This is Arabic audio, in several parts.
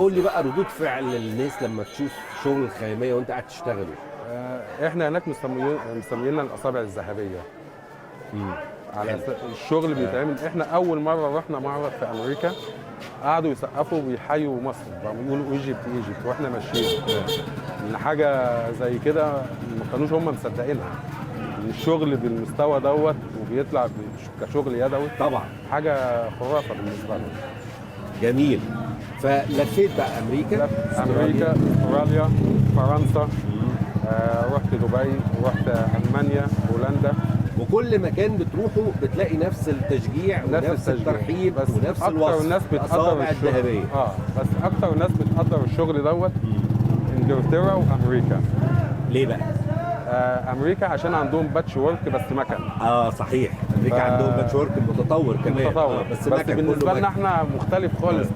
قول لي بقى ردود فعل الناس لما تشوف شغل الخياميه وانت قاعد تشتغله. احنا هناك مسمينا الاصابع الذهبيه. على الشغل بيتعمل. احنا اول مره رحنا معرض في امريكا قعدوا يسقفوا ويحيوا مصر، بيقولوا ايجيبت ايجيبت واحنا ماشيين. ان حاجه زي كده ما كانوش هم مصدقينها، ان الشغل بالمستوى دوت وبيطلع كشغل يدوي طبعا حاجه خرافه بالنسبه لهم. جميل. فلفيت بقى امريكا، استراليا، فرنسا، رحت دبي ورحت المانيا، هولندا. وكل مكان بتروحه بتلاقي نفس التشجيع ونفس الترحيب بس ونفس اكتر الوصف. الناس بتقدر الذهبيه. بس اكتر الناس بتقدر الشغل دوت انجلترا وامريكا. ليه بقى؟ امريكا عشان عندهم باتش ورك بس مكن. صحيح، امريكا عندهم باتش ورك متطور كمان. متطور بس بالنسبه لنا احنا مختلف خالص.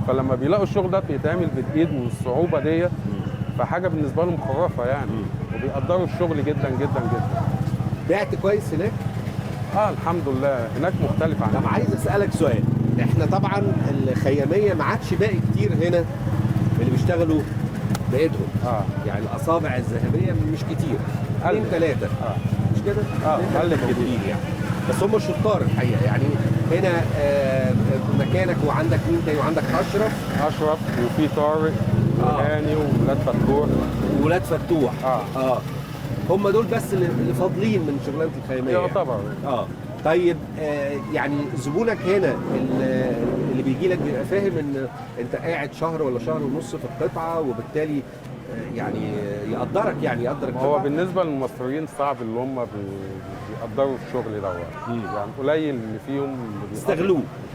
فلما بيلاقوا الشغل ده بيتعمل بالايد والصعوبه ديت، فحاجه بالنسبه لهم خرافه يعني. وبيقدروا الشغل جدا جدا جدا. بعت كويس هناك؟ الحمد لله هناك مختلف عننا. طب عايز اسالك سؤال، احنا طبعا الخياميه ما عادش باقي كتير هنا اللي بيشتغلوا بايدهم. يعني الاصابع الذهبيه مش كتير، 2 3 مش كده؟ قل كتير يعني. بس هم شطار الحقيقه يعني. هنا مكانك وعندك مين تاني؟ وعندك اشرف وفي طارق وهاني وولاد فتوح. وولاد فتوح هم دول بس اللي فاضلين من شغلانه الخياميه يعتبر. طيب يعني زبونك هنا اللي بيجي لك بيبقى فاهم ان انت قاعد شهر ولا شهر ونص في القطعه، وبالتالي يعني يقدرك هو بالنسبه للمصريين صعب اللي هم بيقدروا الشغل دوت. يعني قليل اللي فيهم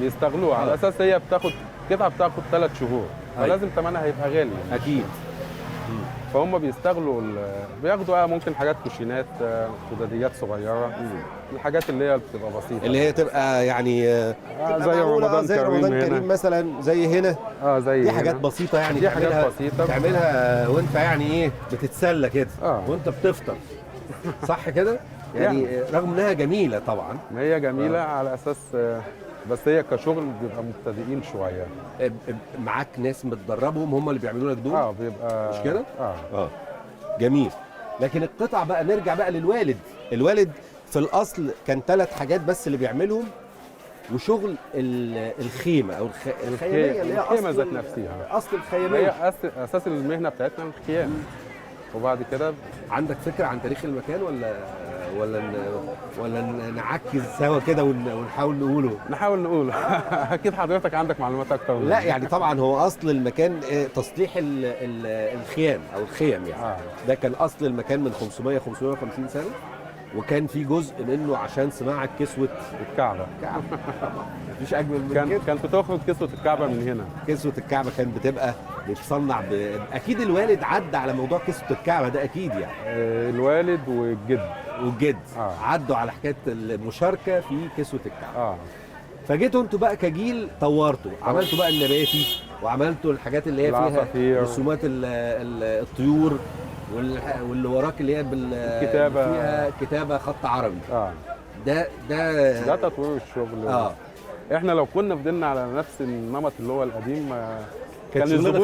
بيستغلوه على اساس هي بتاخد قطعه بتاخد 3 شهور، فلازم ثمنها هيبقى غالي يعني. اكيد. فهم بيستغلوا بياخدوا ممكن حاجات كوشينات، خداديات صغيره، الحاجات اللي هي بتبقى بسيطه، اللي هي تبقى يعني زي رمضان كريم مثلا، زي هنا. زي دي حاجات بسيطه يعني. دي حاجات بسيطه تعملها وانت يعني ايه بتتسلى كده وانت بتفطر صح كده يعني. رغم انها جميله طبعا. ما هي جميله على اساس بس هي كشغل بيبقى مبتدئين شويه. معاك ناس متدربهم هم اللي بيعملوا لك دول؟ بيبقى مش كده؟ جميل. لكن القطع بقى، نرجع بقى للوالد. الوالد في الاصل كان 3 حاجات بس اللي بيعملهم، وشغل الخيمه او الخياميه اللي هي الخيمه ذات نفسها. اصل الخياميه هي اساس المهنه بتاعتنا الخيام. وبعد كده عندك فكره عن تاريخ المكان ولا نعكز سوا كده ونحاول نقوله؟ اكيد حضرتك عندك معلومات اكتر مني. لا يعني طبعا هو اصل المكان تصليح الخيام او الخيم يعني. ده كان اصل المكان من 550 سنه، وكان في جزء منه عشان صناعه كسوه الكعبه. مفيش اجمل من كده. كانت بتخرج كسوه الكعبه من هنا. كسوه الكعبه كانت بتبقى بتصنع اكيد الوالد عدى على موضوع كسوه الكعبه ده اكيد يعني. الوالد والجد عدوا على حكايه المشاركه في كسوه الكعبه. فجيتوا انتوا بقى كجيل طورتوا، عملتوا بقى النباتي، وعملتوا الحاجات اللي هي فيها رسومات الطيور، واللي وراك اللي هي بالكتابه، فيها كتابه خط عربي. ده تطوير الشغل. احنا لو كنا فضلنا على نفس النمط اللي هو القديم كان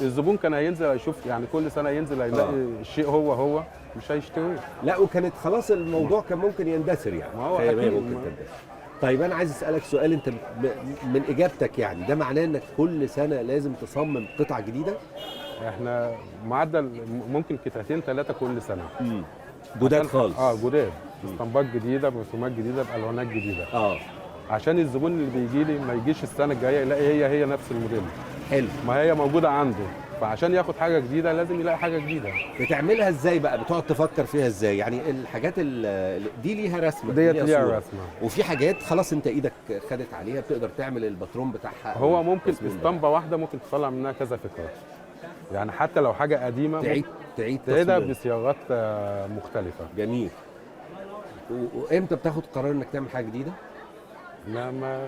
الزبون كان هينزل يشوف يعني كل سنه ينزل هيلاقي الشيء هو مش هيشتريه. لا وكانت خلاص الموضوع كان ممكن يندثر يعني. ما هو اكيد ممكن تندثر. طيب انا عايز اسالك سؤال، انت من اجابتك يعني ده معناه انك كل سنه لازم تصمم قطعه جديده؟ احنا معدل ممكن 2 3 كل سنه. جداد خالص. جداد، اسطمبات جديده برسومات جديده بالوانات جديده. عشان الزبون اللي بيجي لي ما يجيش السنه الجايه يلاقي هي نفس الموديل. حلو. ما هي موجوده عنده، فعشان ياخد حاجه جديده لازم يلاقي حاجه جديده. بتعملها ازاي بقى؟ بتقعد تفكر فيها ازاي؟ يعني الحاجات دي ليها رسمه، ديت ليها رسمه، وفي حاجات خلاص انت ايدك خدت عليها بتقدر تعمل الباترون بتاعها. هو ممكن اسطمبه واحده ممكن تطلع منها كذا فكره يعني. حتى لو حاجه قديمه تعيدها بصياغات مختلفه. جميل. وامتى بتاخد قرار انك تعمل حاجه جديده؟ لا، ما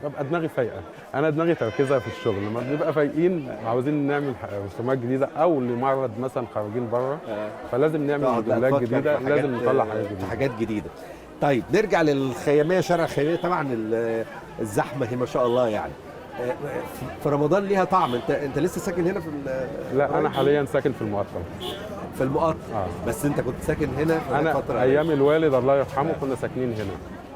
ببقى دماغي فايقه. انا دماغي تركيزها في الشغل، لما بنبقى فايقين عاوزين نعمل رسومات جديده او لمعرض مثلا خارجين بره، فلازم نعمل موديلات جديده، لازم نطلع حاجات جديده. طيب نرجع للخياميه، شارع الخياميه طبعا الزحمه هي ما شاء الله يعني. في رمضان ليها طعم. انت لسه ساكن هنا في لا انا حاليا ساكن في المقطم. في المقطم. بس انت كنت ساكن هنا انا فتره ايام الوالد الله يرحمه كنا ساكنين هنا،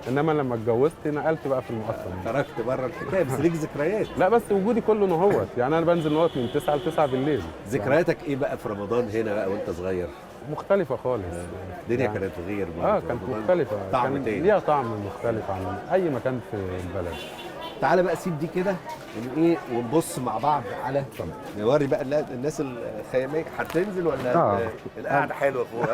انما لما اتجوزت نقلت بقى في المقطم. خرجت بره الحكايه، بس ليك ذكريات. لا بس وجودي كله نهوت، يعني انا بنزل نهوت من 9 ل 9 بالليل. ذكرياتك ايه بقى في رمضان هنا بقى وانت صغير؟ مختلفه خالص. الدنيا يعني كانت غير كانت مختلفه، طعم كان تاني، ليها طعم مختلف عن اي مكان في البلد. تعالى بقى سيب دي كده ونبص مع بعض على نوري بقى الناس الخياميه. هتنزل ولا القعده حلوه فوق؟